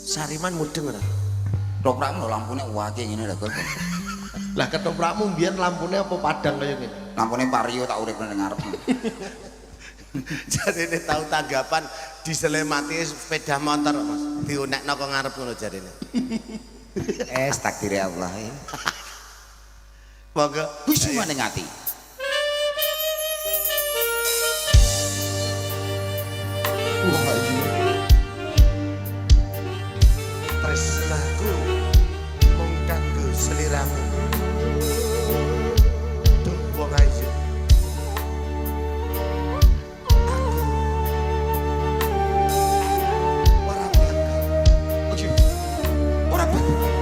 Sariman mudeng ora? Ketoprakmu lho lampune wake ngene lho, Gus. Lah ketoprakmu mbiyen lampune apa padang kaya ngene? Lampune Vario tak urip nang ngarep. Jarene tau tanggapan diselemati sepeda motor, Mas. Diunekno kok ngarep ngono jarene. Takdire Allah ya. Monggo Wis maning ati. tresnaku mung kanggo sliramu. Tuh wong ayu. Ora bakal. Oke. Ora bakal.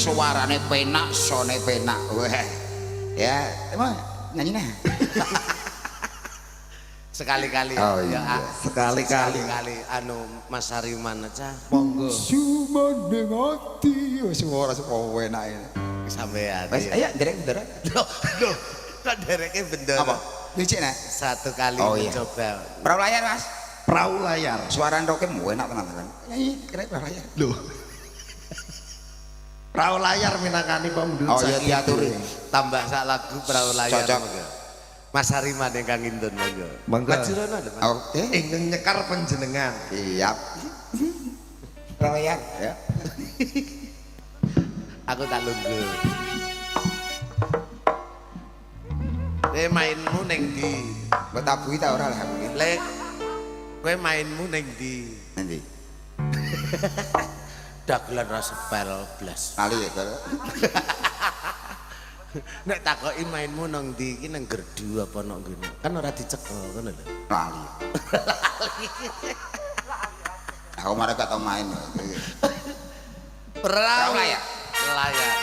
suarane penak, sone penak. Wah. Ya, emang nyanyi nah. Sekali-kali Oh, iya. Sekali-kali. anu Mas Hariman aja Monggo. Sumane ati wis ora sepo enake. sampean. Wes ayo derek derek. Loh, kok dereke bendera. Apa? Licik nah. Satu kali Oh, iya. mencoba. Perahu layar, Mas. Perahu layar. Suara ndoke enak tenan-tenan. Nyanyi kira perahu layar. Loh. Perahu layar minangkani pemundut. Oh iya diaturi. Tambah sak lagu perahu layar. Cocok. monggo. Mas Hariman yang Kang Indun monggo. Monggo. Majurono lho, Mas. Oke. Ingkang nyekar panjenengan. Siap. Perahu layar ya. Aku tak lungguh. Kowe mainmu ning ndi? Mbok tabuhi ta ora lah aku iki. Lek kowe mainmu ning ndi? Nanti. Dagelan ra sepel blas. Kali ya. Nek takoki mainmu nang ndi iki nang gerdu apa nang ngene. Kan ora dicekel ngono lho. Lali. Aku marah gak tau main. Perahu layar. Layar.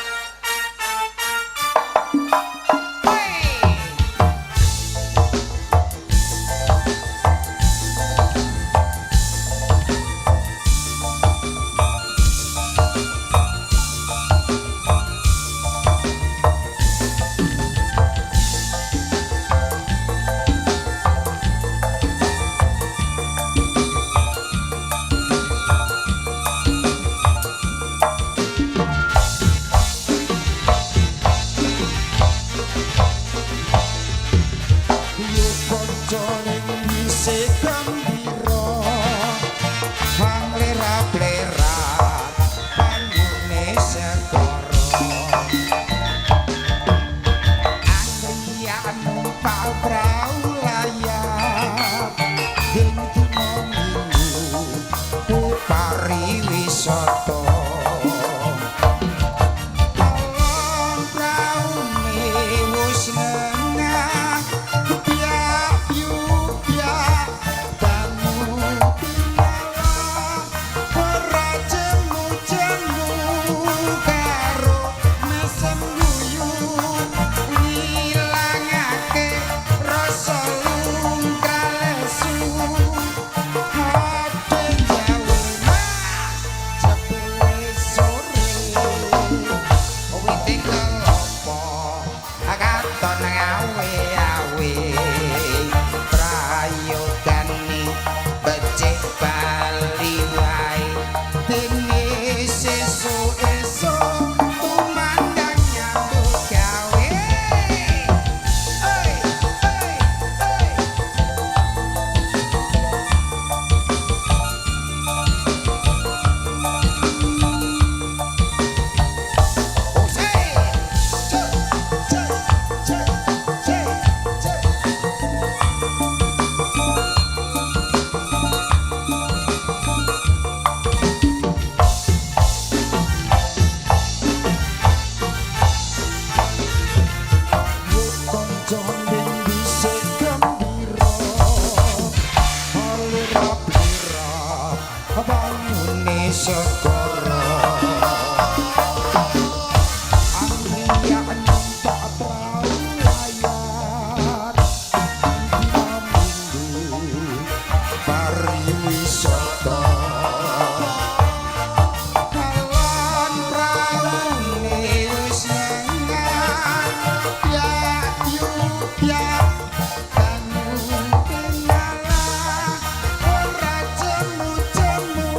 Ora jemu-jemu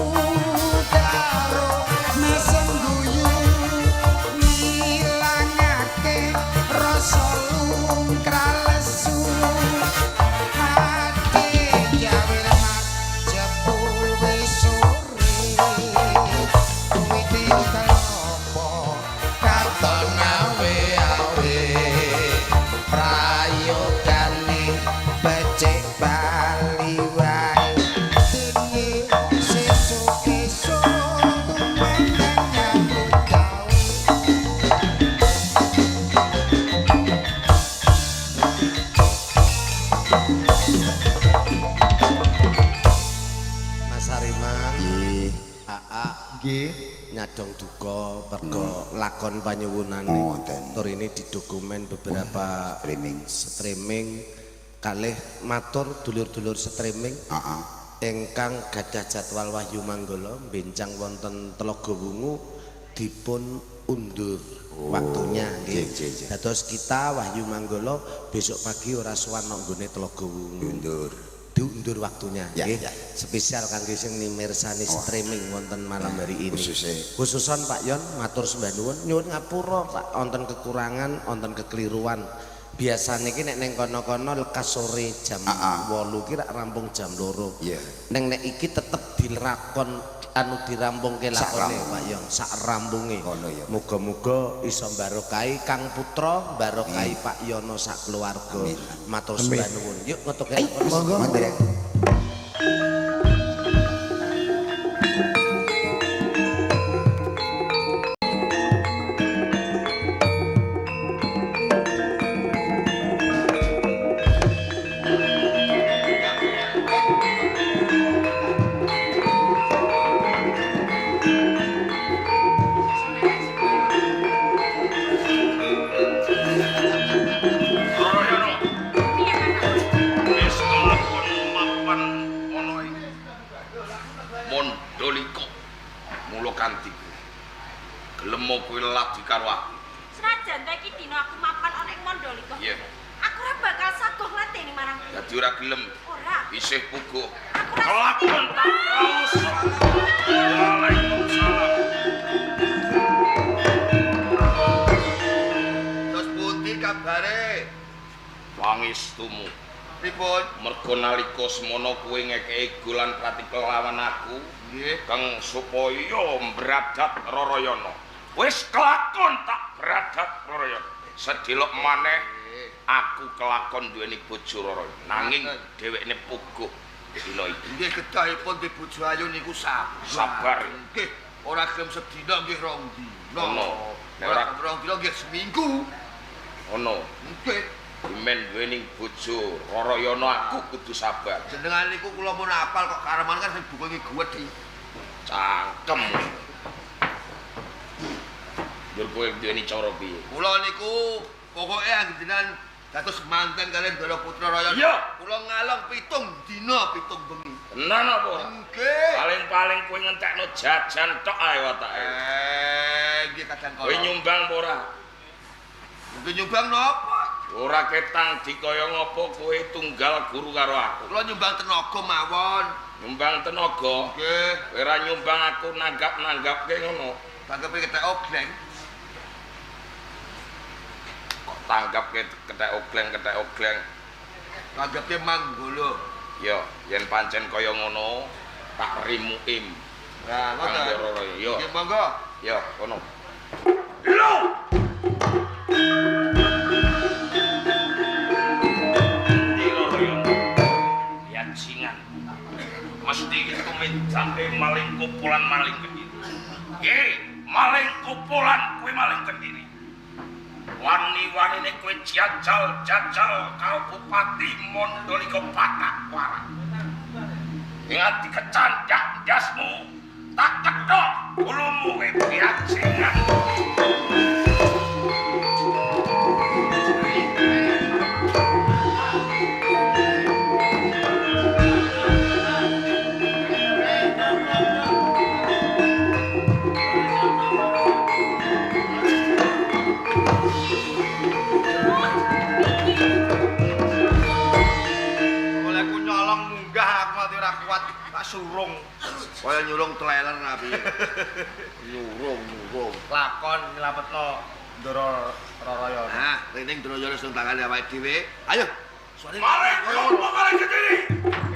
karo Nggih. Nyadong duka pergo lakon panyuwunane. Tur ini didokumen beberapa streaming kalih matur dulur-dulur streaming. Ingkang gadah jadwal Wahyu Manggala bencang wonten Telaga Wungu dipun undur waktunya nggih. Dados kita Wahyu Manggala besok pagi ora sowan nang nggone Telaga Wungu. Diundur waktunya nggih. Spesial kangge sing nimirsani streaming wonten malam hari ini. Khususon Pak Yon matur sembah nyuwun ngapura Pak wonten kekurangan, wonten kekeliruan. Biasane iki nek ning kono-kono lekas sore jam 8 ki rak rampung jam 2. Ning nek iki tetep dilakon dirampungke lakone Pak Yon sak rampunge. Muga-muga iso barokahi Kang Putra, barokahi Pak Yono sak keluarga. Matur sembah nuwun. Yuk ngetuke Monggo. Gelem kowe lagi karo aku. Senajan ta iki dina aku mapan ana ing Mandalika. Iya. Aku ora bakal saguh nglenteni marang kowe. Dadi ora gelem. Ora. Isih puguh. Aku ora Kelakon tak raus. Waalaikumsalam. Terus pundi kabare? Pangestumu. Pripun? Mergo nalika semono kowe ngekeki golan pratikel lawan aku, Nggih. kang supaya mbradat Rarayana. Wis kelakon tak bradat Rarayana. Sedelok maneh aku kelakon duweni bojo Rarayana. Nanging dhewekne puguh dina iki. Nggih kedahipun di bojo ayu niku Sabar. Nggih, ora gelem sedina nggih rong dina. Ono. Nek Ora ora gelem rong dina nggih seminggu. ono. Nggih. Men duweni bojo Rarayana aku kudu sabar. Jenengan niku kula mun apal kok kareman kan sing buku iki gwedhi. Cangkem. Dur kowe duweni cara piye? Kula niku pokoke anggenan dados manten kalian Ndara Putra Rayana. Iya. Kula ngalong 7 dina 7 bengi. Tenan apa ora? Nggih. Paling-paling kowe ngentekno jajan tok ae watake. Nggih kadang Kowe kala. nyumbang apa ora? Mungkin nyumbang napa? Ora ketang dikaya ngopo kowe tunggal guru karo aku. Kula nyumbang tenaga mawon. Nyumbang tenaga. Nggih. Kowe ora nyumbang aku nanggap-nanggapke ngono. Tanggepe ketek ogleng. Kok tanggapke ketek ogleng. Tanggepe manggolo. Ya, yen pancen kaya ngono tak rimuim. Nah, ngoten. Yo. Nggih monggo. Ya, ngono. Lho. Yancingan. Mesti itu mencangke maling kumpulan maling kendiri. Nggih, maling kumpulan kowe maling kendiri. Wani-wanine kowe jajal karo Bupati Mandalika Patak Warak. Ingat dikecandak ndasmu, tak ketok bulumu kowe yancingan. Surung. Kaya nyurung teleler nabi. Nyurung. Lakon nyelametno Ndara Rarayana. Nah, rening Drayana sing tangane awake dhewe. Ayo. Suare Maling kumpulan kendiri.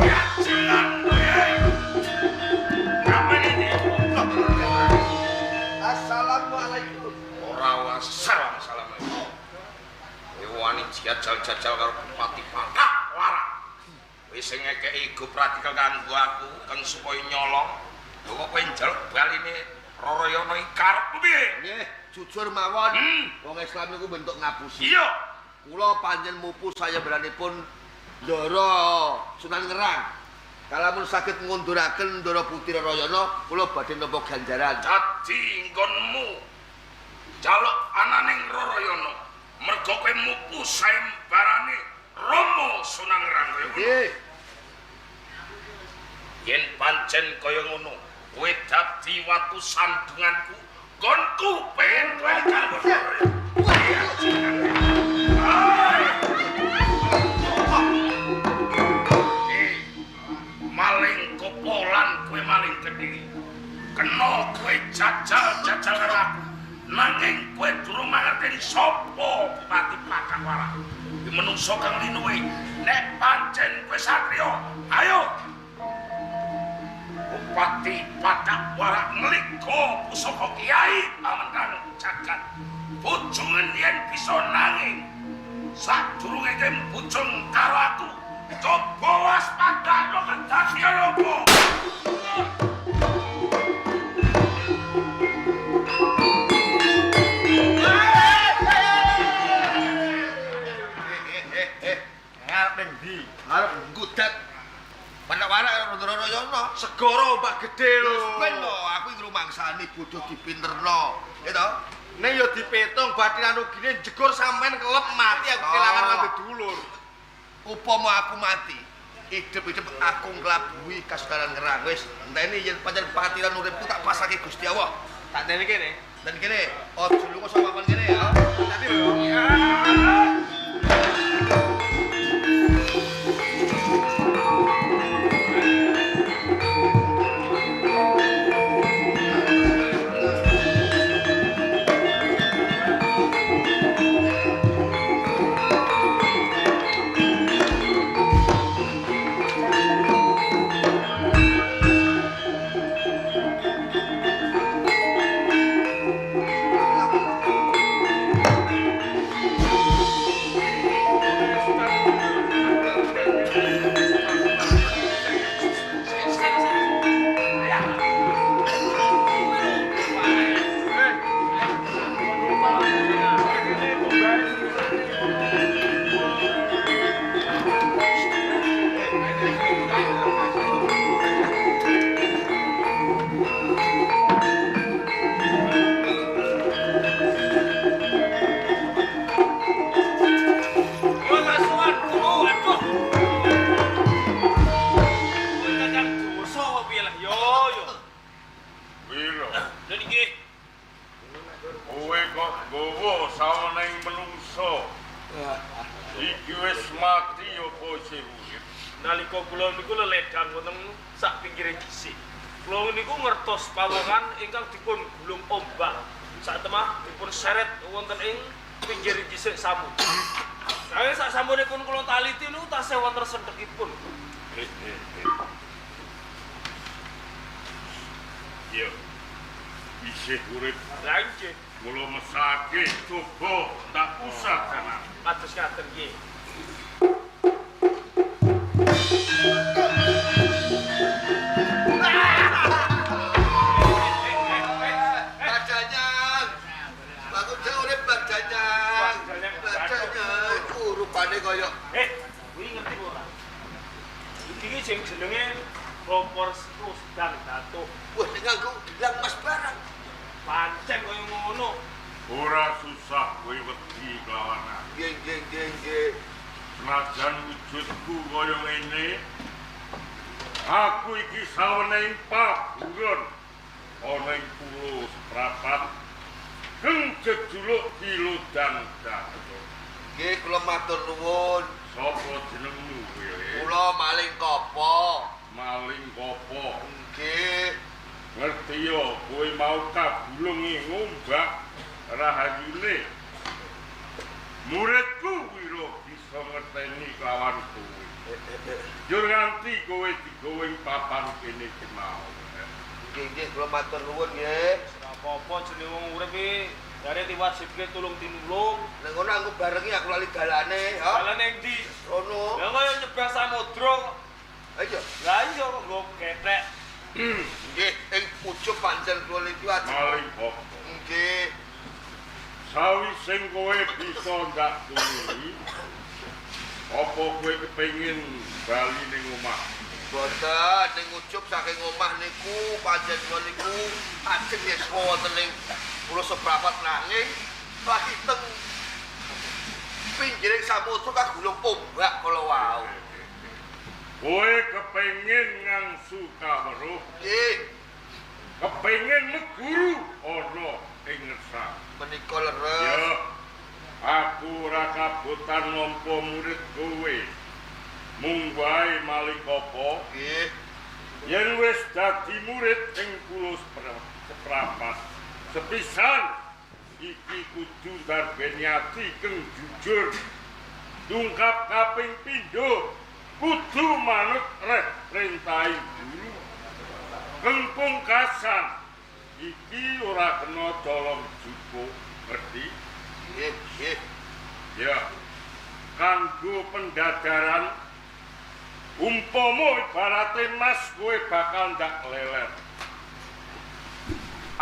Yancingan kowe. Ngapain ini? Assalamualaikum. Ora assalamualaikum. Wani jajal-jajal karo Bupati Patak Warak. Wis sing ngekeki go praktikal kanggo aku kang supaya nyolong. Lho kok kowe njaluk baline Rarayana iki karepmu piye? Nggih, jujur mawon. Wong Islam niku bentuk ngapusi. Iya. Kula panjen mupu saya beranipun Ndara Sunan Ngerang. Kalamun saged ngunduraken Ndara Putri Rayana, kula badhe nampa ganjaran. Dadi nggonmu jaluk ananing Rarayana merga kowe mupu sayembarane Rama Sunangrang kaya ngono. Nggih. Yen pancen kaya ngono, kowe dadi watu sandunganku, konku pengen kowe karo maling kopolan kowe maling kediri. Kena kowe jajal-jajal karo aku. Nanging kowe durung mangerteni sapa Bupati Pakawara. Iki menungso kang linuwe. Nek pancen kowe satriya, ayo. Bupati Pakawara nglika pusaka Kiai Pamenang Jagat. Bojongan yen bisa nanging sadurunge kowe bojong karo aku. Coba waspada lo kendaki apa? Arep nggudat Pandawara karo Rayana. Segara Mbak Gedhe lho. Ben lho, aku iki rumangsani bodho dipinterno. Ya to? Nek ya dipetung bathiran rugine jegur sampean kelep mati aku kelangan ngambil dulur. Upama aku mati, hidup-hidup aku nglabuhi kasudaran Ngerang. Wis, enteni yen pancen patiran uripku tak pasake Gusti Allah. Tak dene kene. Dan kene, ojo lunga saka papan kene ya. Dadi lho. Iki wis mati apa isih urip? Nalika kula niku leledang wonten sak pinggire dhisik. Kula niku ngertos pawongan ingkang dipun gulung ombak. Satemah dipun seret wonten ing pinggir dhisik samudra. Saya sak sampunipun kula taliti niku tasih wonten sendhekipun. Iya. Isih urip. Lah nggih. Mula mesake coba tak usah kana. Kados ngaten nggih. Badanyan. Aku jek urip badanyan. Badanyan. Rupane kaya Kuwi ngerti ora? Iki sing jenenge kompor sedang datuk. wah nganggo gelang mas barang. Pancen kaya ngono. Ora susah kowe wedi kelawanan. Nggih. Senajan wujudku kaya ngene, aku iki sawening paburon ana ing pulo Seprapat kang jejuluk Kilodang Datuk. Nggih kula matur nuwun. Sapa jenengmu kowe? Kula maling kopo. Maling kopo. Nggih. Ngerti yo kowe mau kabulungi ngombak rahayune. Muridku wiro bisa ngerteni kelawan kowe. Jur nganti kowe digawe papan kene kemau. Nggih kula matur nuwun nggih. Apa-apa jenenge wong urip iki jare diwajibke tulung-tinulung. Nek ngono aku barengi aku lali dalane, ya. Dalane ndi? Rono. Ya kaya nyebrang samudra. Ayo. Lah iya kok nggo ketek. Nggih, ing pucuk pancen kula iki wajib. Maling kok. Nggih. Sawise kowe bisa ndak kuwi. Apa kowe kepengin bali ning omah? Boten ning ujug saking omah niku panjenengan niku ajeng yen wonten ing pulau seprapat nanging lagi teng pinggiring samudra kagulung ombak kala wau. Kowe kepengin ngangsu kaweruh, Nggih, kepengin meguru ana ing ngersah. menika leres. Ya, aku ora kabutan nampa murid kowe. Mung wae maling apa? Nggih. Yen wis dadi murid ing pulau seprapat, sepisan iki kudu ndarbeni ati kang jujur. Tungkap kaping pindho kudu manut perintahing guru. Kang pungkasan iki ora kena colong cukup, ngerti? Nggih, nggih. Ya, kanggo pendadaran umpama ibarate mas kowe bakal ndak leler.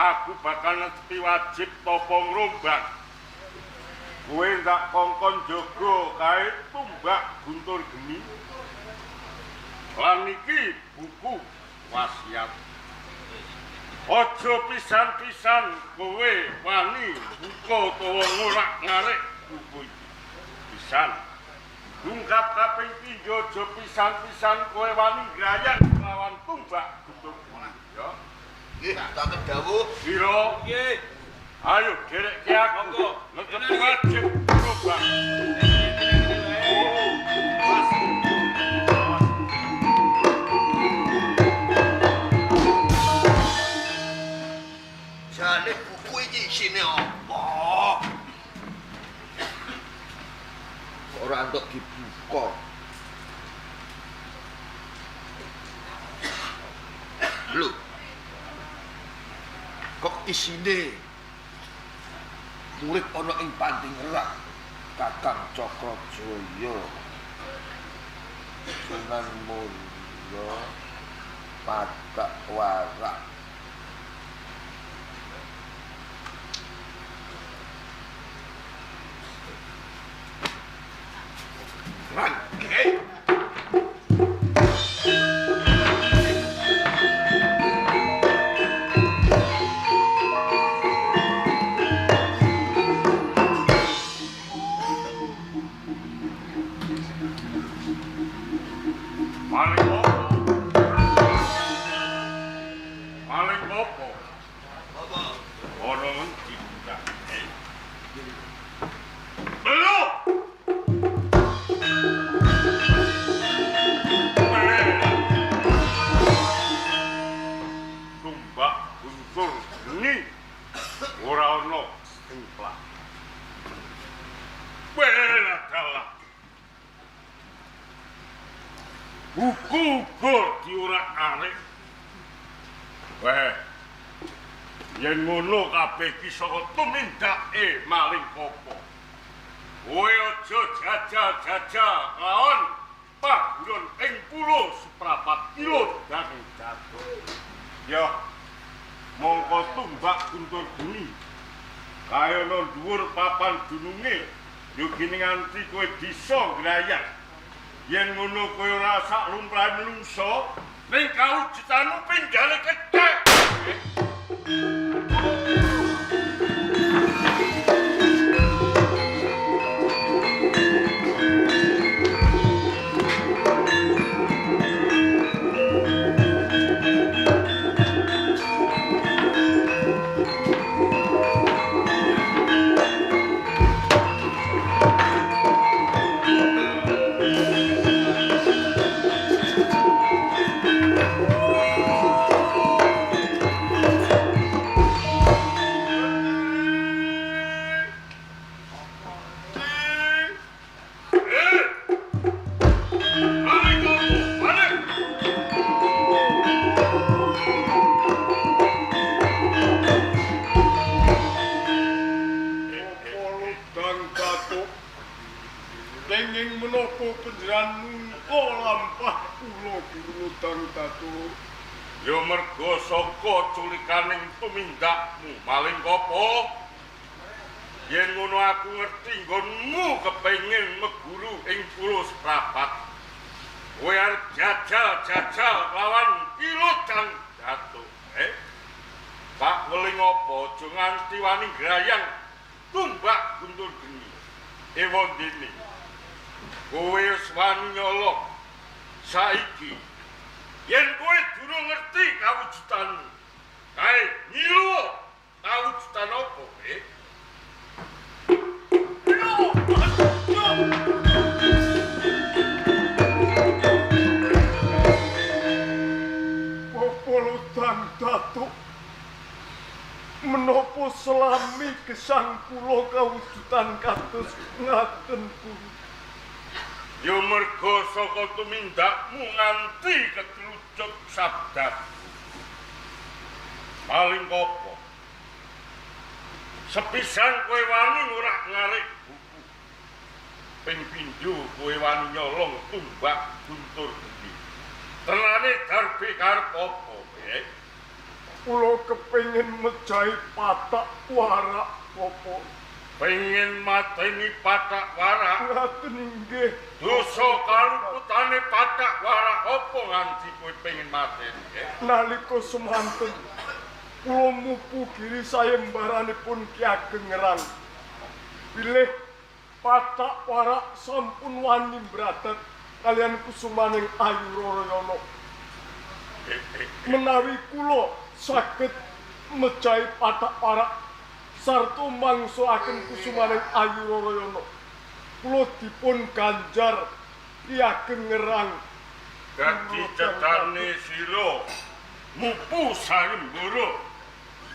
Aku bakal netepi wajib tapa ngrombak. Kowe ndak kongkon jaga kae tumbak guntur geni. Lan iki buku wasiat. Aja pisan-pisan kowe wani buka utawa ngorak-ngarik buku iki. Pisan. Tungkap kaping 3 aja pisan-pisan kowe wani grayang lawan tumbak guntur geni. Ya. Nggih, tatur dawuh. Piro? Nggih. Ayo dereke aku. Netepi wajib ngrombak. Jane buku iki isine apa? Ora entuk dibuka. Lho. Kok isine murid ana ing Panting Rak Kakang Cakrajaya Sunan Mulya Patak Warak. Rangkei. Maling opo? Maling opo? Apa? Ono ngendi budak? Belum! Tumbak guntur geni ora ono ing plak. Bela dalah. Buku uga diurak-arik. Weh, yen ngono kabeh iki saka tumindake maling kopo. Kowe aja jajal-jajal lawan paguron ing pulau seprapat kilo daging jatuh. Ya, mongko tumbak guntur geni. Kaya ana dhuwur papan dununge, yo gini nganti kowe bisa grayang. Yen ngono kowe ora sak lumrahe menungso, ning kawujudanmu pinggale kethek. Kenging menapa panjenengan mungko lampah kula dirutang tatu. Ya merga saka culikaning tumindakmu maling kopo. Yen ngono aku ngerti nggonmu kepengin meguru ing pulau seprapat. kowe arep jajal lawan Kilodang Datuk. Tak weling apa aja nganti wani grayang tumbak guntur geni. Ewondene. Kowe wis wani nyolong. Saiki yen kowe durung ngerti kawujudanmu. Kae nyilu kawujudan apa, Popolodang Datuk, menapa selami gesang kula kawujudan kados ngaten pun. Ya merga saka tumindakmu nganti ketrucut sabda. Paling apa? Sepisan kowe wani ngurak-ngarik buku. Ping pindho kowe wani nyolong tumbak guntur geni. Tenane darbe karep apa, Kula kepengin mejahi patak warak apa. Pengen mateni patak warak. Ngaten inggih. Dosa kaluputane patak warak apa nganti kowe pengen mateni, Nalika semanten kula mupu giri sayembaranipun Ki Ageng Ngerang. Bilih patak warak sampun wani bradat kalian kusumaning Ayu Rarayana. Menawi kula saged mejahi patak warak sarta mangsuaken kusumaning Ayu Rarayana, kula dipun ganjar Ki Ageng Ngerang. Dadi cetane sira mupu sayembara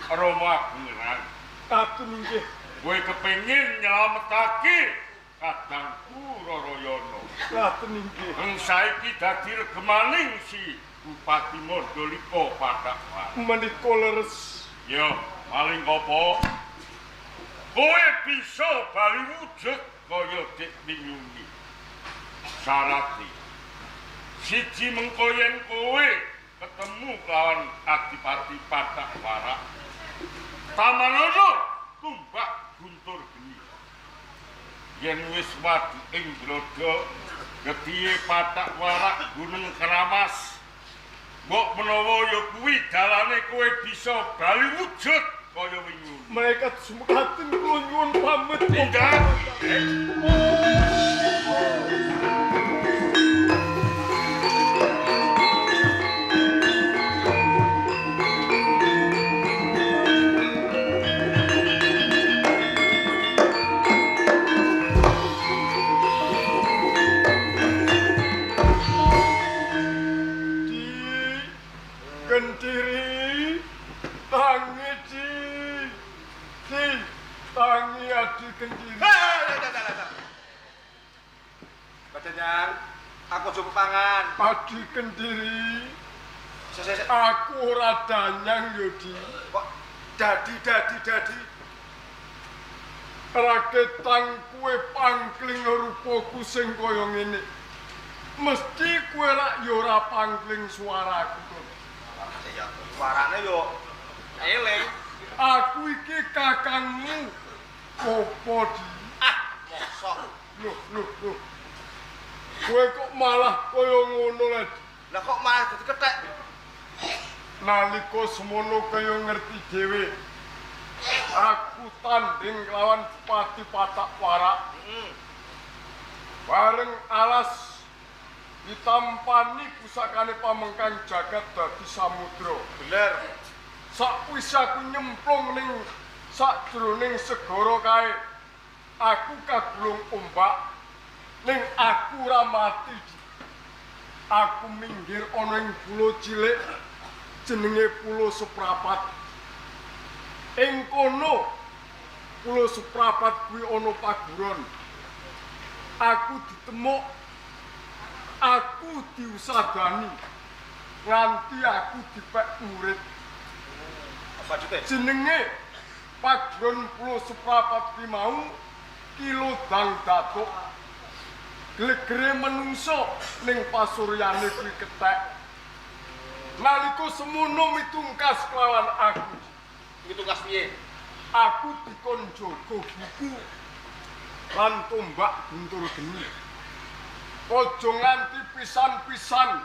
Rama Ageng Ngerang. Katun inggih. Kowe kepengin nyelametake kadangku Rarayana. Katun inggih. Wong saiki dadi regemaning si Bupati Mandalika patak warak. Menika leres. Ya, maling apa? Kowe bisa bali wujud kaya Dik Minyuni. Sarati. Siji mengko yen kowe ketemu kelawan Adipati Patak Warak. Tamanono tumbak guntur geni. Yen wis wadi ing Glodha getihe Patak Warak Gunung Keramas. Mbok menawa ya kuwi dalane kowe bisa bali wujud kaya wingi. Mereka sumekaten kula nyuwun pamit. Tindak. Kendiri tangi tangi adi kendiri. Badanyan, aku coba pangan. Adi kendiri. Aku ora danyang yo Di. Kok dadi. Raketang kue pangkling rupaku sing kaya ngene. Mesti kue rak yo ora pangkling suaraku. Ya, suarane yo eling. Aku iki kakangmu. Opo Di? Mosok. Loh. Kowe kok malah kaya ngono lho. Lah kok malah dadi kethek? Nalika semono kaya ngerti dhewe. Aku tanding lawan Bupati Patak Warak. Bareng alas ditampani pusakane pamengkang jagat dadi samudra. Bener. Sakwis aku nyemplung ning sakjroning segara kae. Aku kagulung ombak ning aku ora mati. Aku minggir ana ing pulo cilik jenenge Pulo Suprapat. Ing kono Pulo Suprapat kuwi ana paguron. Aku ditemuk, aku diusadani nganti aku dipek murid. Apa jute? Jenenge paguron Pulo Suprapat kuwi mau Kilodang Datuk. Glegere menungso ning pasuryane kuwi kethek. Nalika semono mitungkas kelawan aku. Mitungkas piye? Aku dikon jaga buku lan tombak guntur geni. Aja nganti pisan-pisan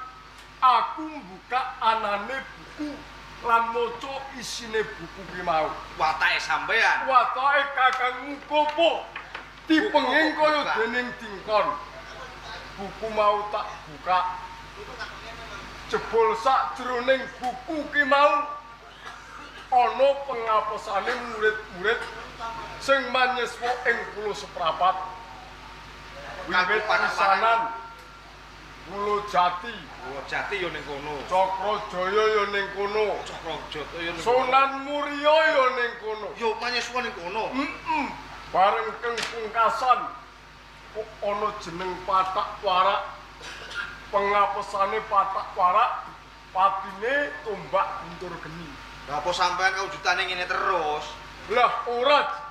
aku mbuka anane buku lan maca isine buku ki mau. Watake sampean. Watake kakangmu kopo dipenging kaya dening dingkon. Buku mau tak buka. Jebul sak jroning buku ki mau ana pengapesane murid-murid sing manyiswa ing pulau seprapat. Wiwit pisanan Pulau Jati. Pulau Jati yo ning kono. Cakrajaya yo ning kono. Cakrajaya yo ning kono. Sunan Muria yo ning kono. Yo manyiswa ning kono. Bareng keng pungkasan kok ana jeneng Patak Warak. Pengapesane Patak Warak patine tombak guntur geni. Lah apa sampean kawujudane ngene terus? Lah ora.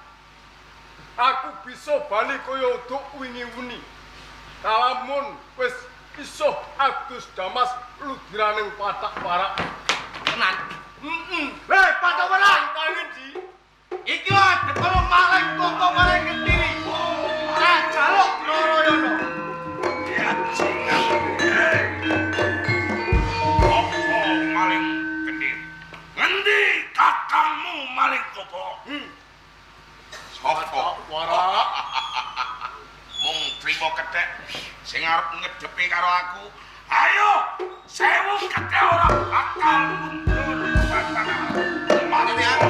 Aku bisa bali kaya uduk wingi-wingi. Kalamun wis iso adus damas ludiraning Patak Warak. Tenan. Hei, Patak Warak, kangen Ji. Iki lho dekono maling toko maling Gendiri. Jaluk Narayana. Ya jingan. Apa maling Gendiri? Ngendi kakangmu maling kopo? Sapa? Warak. Mung trimo kethek sing arep ngedepi karo aku. Ayo, 1000 kethek ora bakal mundur. Mati aku.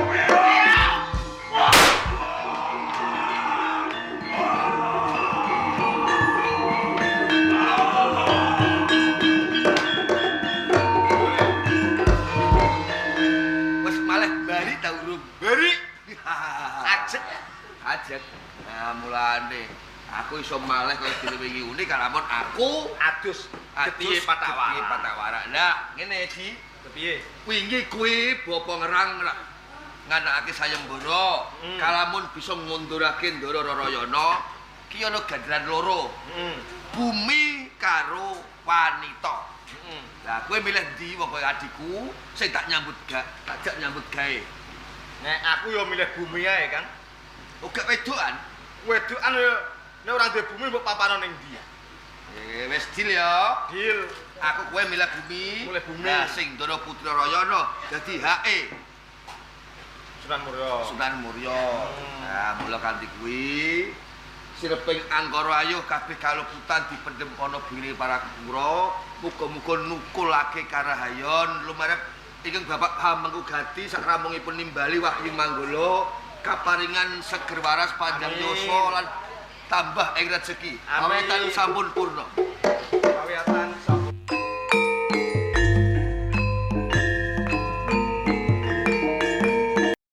Wes malah bari ta urung? Beri. Ajek. Ajek. Nah, mulane aku iso maleh kaya dene wingi uni kalamun aku Adus getihe Patak Warak. Patak Warak. Nah, ngene Ji. Kepiye? Wingi kuwi Bapa Ngerang nganakake sayembara. Kalamun bisa ngundurake Ndara Rarayana, ki ana gandaran loro. Bumi karo wanita. Lah kowe milih ndi wong kaya adikku sing tak nyambut takjak nyambut gawe. Nek aku yo milih bumi ae, Kang. Uga wedokan. Wedokan yo nek ora duwe bumi mbok papano ning ndi? Wis deal ya. Deal. Aku kowe milih bumi. Milih bumi. Nah, sing Ndara Putra Rayana dadi HE. Sunan Muria. Sunan Muria. Nah, mula kanthi kuwi sireping Angkara Ayuh kabeh kaluputan dipendhem ana bini para kura. Muga-muga nukulake karahayon lumarep ingkang Bapak Hamengkugati sakramungipun nimbali Wahyu Manggala kaparingan seger waras panjang yasa lan tambah ing rezeki. Awetan sampun purna. Awetan